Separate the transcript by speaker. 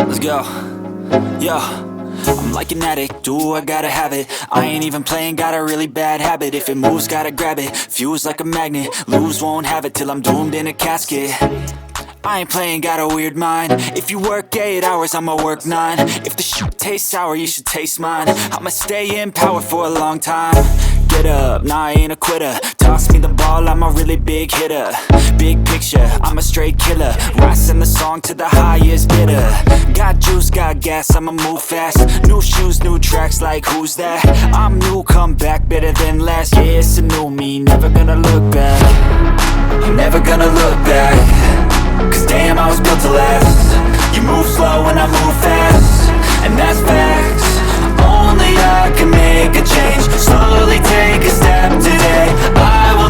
Speaker 1: Let's go. Yo, I'm like an addict, do I gotta have it. I ain't even playing, got a really bad habit. If it moves, gotta grab it, fuse like a magnet. Lose, won't have it till I'm doomed in a casket. I ain't playing, got a weird mind. If you work 8 hours, I'ma work 9. If the shit tastes sour, you should taste mine. I'ma stay in power for a long time. Get up, nah, I ain't a quitter. Toss me the ball, I'm a really big hitter. Big picture, I'm a straight killer. Rising the song to the highest bidder. Got juice, got gas, I'ma move fast. New shoes, new tracks, like who's that? I'm new, come back, better than last. Yeah, it's a new me, never gonna look back. I'm never gonna look back. Cause damn, I was built to last. You move slow and I move fast, and that's facts. Only I can make a change. Slowly take a step today. I will